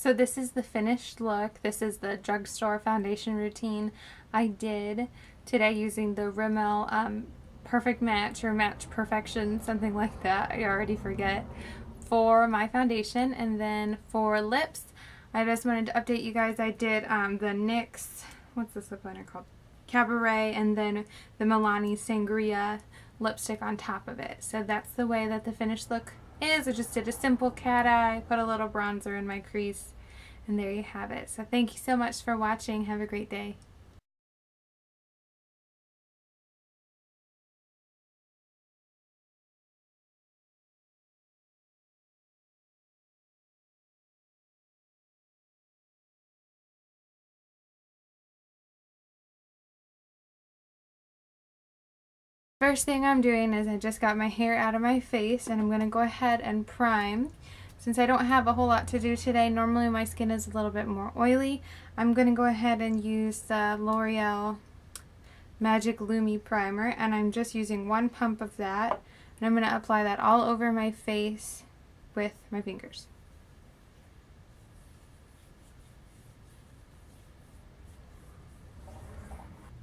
So this is the finished look. This is the drugstore foundation routine I did today using the Rimmel Perfect Match or Match Perfection, something like that. I already forget. For my foundation, and then for lips, I just wanted to update you guys. I did the NYX, what's this lip liner called? Cabaret, and then the Milani Sangria lipstick on top of it. So that's the way that the finished look is. I just did a simple cat eye, put a little bronzer in my crease, and there you have it. So thank you so much for watching. Have a great day. First thing I'm doing is I just got my hair out of my face, and I'm going to go ahead and prime. Since I don't have a whole lot to do today, normally my skin is a little bit more oily, I'm going to go ahead and use the L'Oreal Magic Lumi Primer, and I'm just using one pump of that, and I'm going to apply that all over my face with my fingers.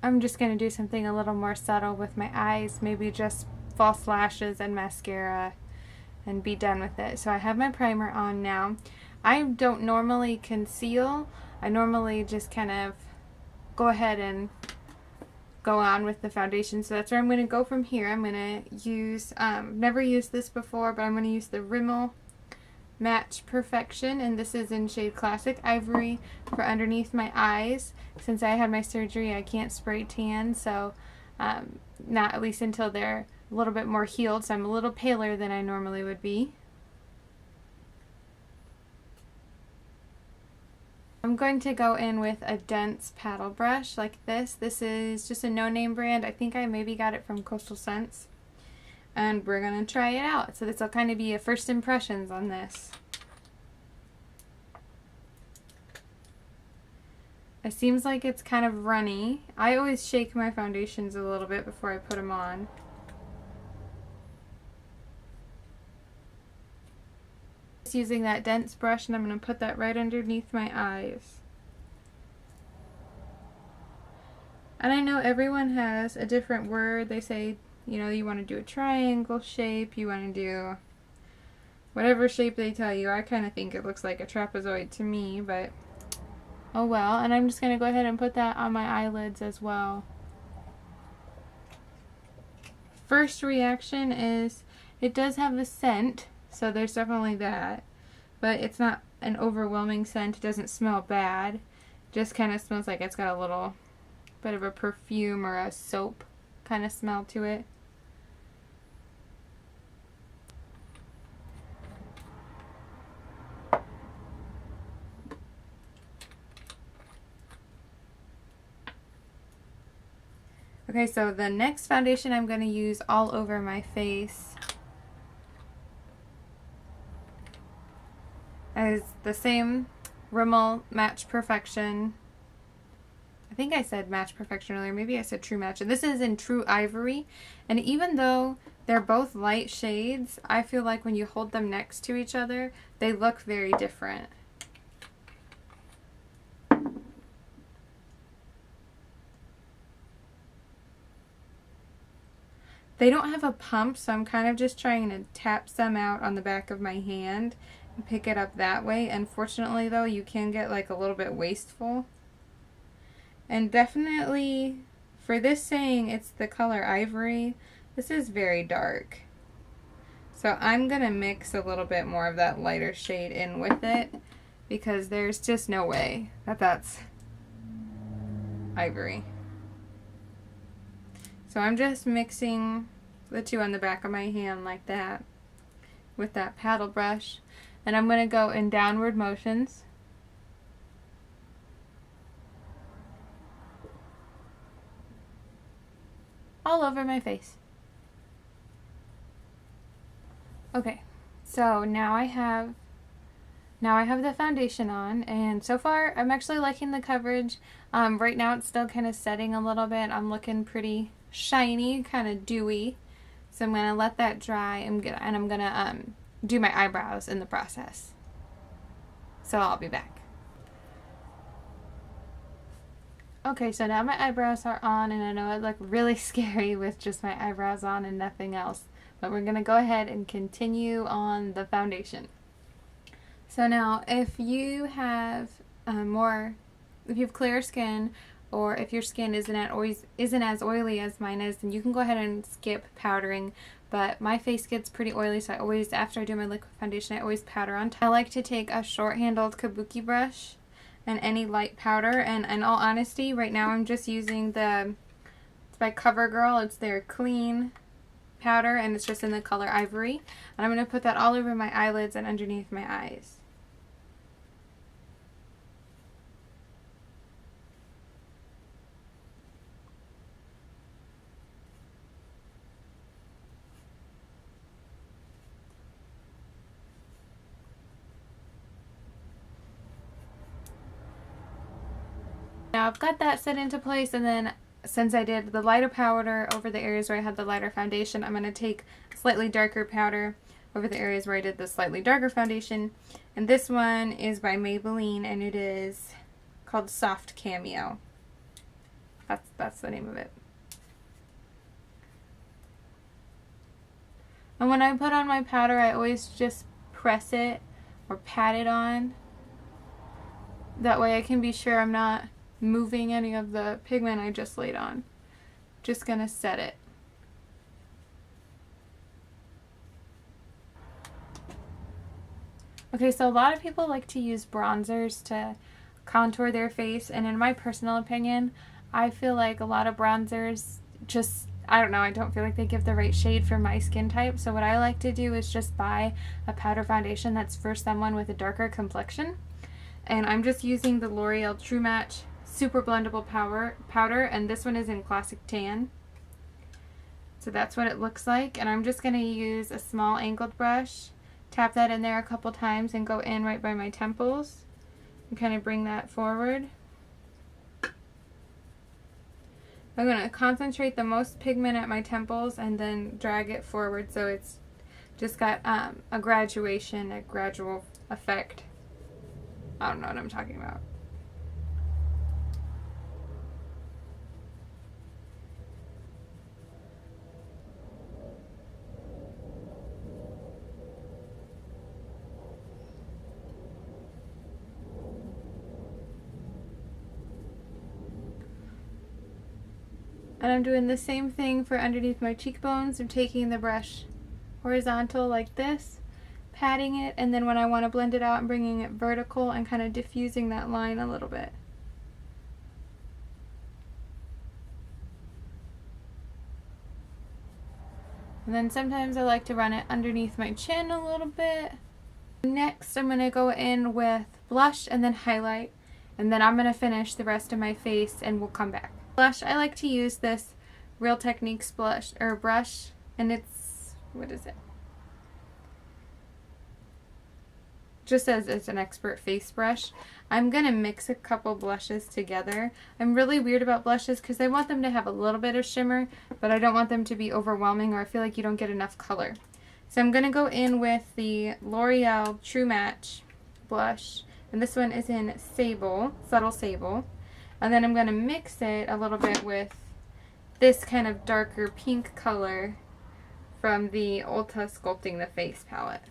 I'm just going to do something a little more subtle with my eyes, maybe just false lashes and mascara, and be done with it. So I have my primer on now. I don't normally conceal. I normally just kind of go ahead and go on with the foundation. So that's where I'm going to go from here. I'm going to use, never used this before, but I'm going to use the Rimmel Match Perfection, and this is in shade Classic Ivory for underneath my eyes. Since I had my surgery, I can't spray tan, so not at least until they're a little bit more healed, so I'm a little paler than I normally would be. I'm going to go in with a dense paddle brush like this. This is just a no-name brand. I think I maybe got it from Coastal Scents. And we're going to try it out. So this will kind of be a first impressions on this. It seems like it's kind of runny. I always shake my foundations a little bit before I put them on. Just using that dense brush, and I'm going to put that right underneath my eyes. And I know everyone has a different word. They say, you know, you want to do a triangle shape, you want to do whatever shape they tell you. I kind of think it looks like a trapezoid to me, but oh well. And I'm just going to go ahead and put that on my eyelids as well. First reaction is it does have a scent, so there's definitely that, but it's not an overwhelming scent. It doesn't smell bad. It just kind of smells like it's got a little bit of a perfume or a soap kind of smell to it. Okay, so the next foundation I'm going to use all over my face is the same Rimmel Match Perfection. I think I said Match Perfection earlier. Maybe I said True Match. And this is in True Ivory. And even though they're both light shades, I feel like when you hold them next to each other, they look very different. They don't have a pump, so I'm kind of just trying to tap some out on the back of my hand and pick it up that way. Unfortunately, though, you can get like a little bit wasteful. And definitely, for this saying it's the color Ivory, this is very dark. So I'm going to mix a little bit more of that lighter shade in with it, because there's just no way that that's Ivory. So I'm just mixing the two on the back of my hand like that with that paddle brush. And I'm going to go in downward motions. All over my face. Okay, so now I have the foundation on, and so far I'm actually liking the coverage. Right now it's still kind of setting a little bit. I'm looking pretty shiny, kind of dewy. So I'm going to let that dry, and I'm going to do my eyebrows in the process. So I'll be back. Okay, so now my eyebrows are on, and I know it looked really scary with just my eyebrows on and nothing else, but we're going to go ahead and continue on the foundation. So now if you have if you have clear skin, or if your skin isn't as oily as mine is, then you can go ahead and skip powdering. But my face gets pretty oily, so I always, after I do my liquid foundation, I always powder on top. I like to take a short-handled kabuki brush and any light powder, and in all honesty, right now I'm just using it's by CoverGirl. It's their clean powder, and it's just in the color ivory. And I'm going to put that all over my eyelids and underneath my eyes. Now I've got that set into place, and then since I did the lighter powder over the areas where I had the lighter foundation, I'm going to take slightly darker powder over the areas where I did the slightly darker foundation. And this one is by Maybelline, and it is called Soft Cameo. That's the name of it. And when I put on my powder, I always just press it or pat it on. That way I can be sure I'm not moving any of the pigment I just laid on. Just gonna set it. Okay, so a lot of people like to use bronzers to contour their face, and in my personal opinion, I feel like a lot of bronzers just, I don't know, I don't feel like they give the right shade for my skin type. So what I like to do is just buy a powder foundation that's for someone with a darker complexion. And I'm just using the L'Oreal True Match Super Blendable Powder, and this one is in Classic Tan. So that's what it looks like, and I'm just going to use a small angled brush, tap that in there a couple times, and go in right by my temples and kind of bring that forward. I'm going to concentrate the most pigment at my temples and then drag it forward so it's just got a gradual effect. I don't know what I'm talking about. And I'm doing the same thing for underneath my cheekbones. I'm taking the brush horizontal like this, patting it, and then when I want to blend it out, I'm bringing it vertical and kind of diffusing that line a little bit. And then sometimes I like to run it underneath my chin a little bit. Next, I'm going to go in with blush and then highlight, and then I'm going to finish the rest of my face and we'll come back. Blush, I like to use this Real Techniques brush, and it's, what is it? Just says it's an expert face brush. I'm gonna mix a couple blushes together. I'm really weird about blushes because I want them to have a little bit of shimmer, but I don't want them to be overwhelming or I feel like you don't get enough color. So I'm gonna go in with the L'Oreal True Match blush, and this one is in Sable, Subtle Sable. And then I'm going to mix it a little bit with this kind of darker pink color from the Ulta Sculpting the Face palette.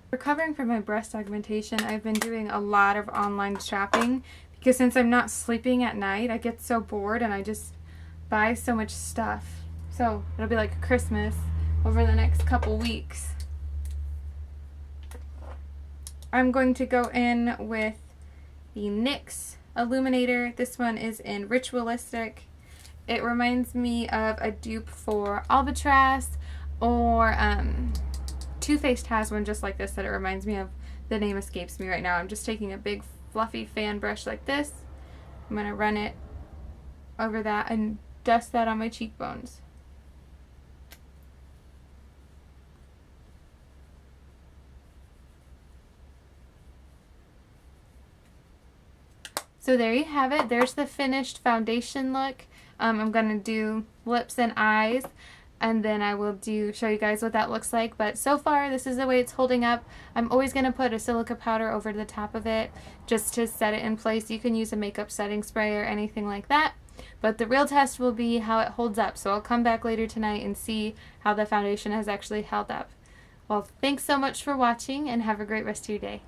Recovering from my breast augmentation, I've been doing a lot of online shopping because since I'm not sleeping at night, I get so bored and I just buy so much stuff. So it'll be like Christmas over the next couple weeks. I'm going to go in with the NYX Illuminator. This one is in Ritualistic. It reminds me of a dupe for Albatross, or Too Faced has one just like this that it reminds me of. The name escapes me right now. I'm just taking a big fluffy fan brush like this. I'm going to run it over that and dust that on my cheekbones. So there you have it. There's the finished foundation look. I'm going to do lips and eyes, and then I will show you guys what that looks like. But so far, this is the way it's holding up. I'm always going to put a silica powder over the top of it just to set it in place. You can use a makeup setting spray or anything like that. But the real test will be how it holds up. So I'll come back later tonight and see how the foundation has actually held up. Well, thanks so much for watching, and have a great rest of your day.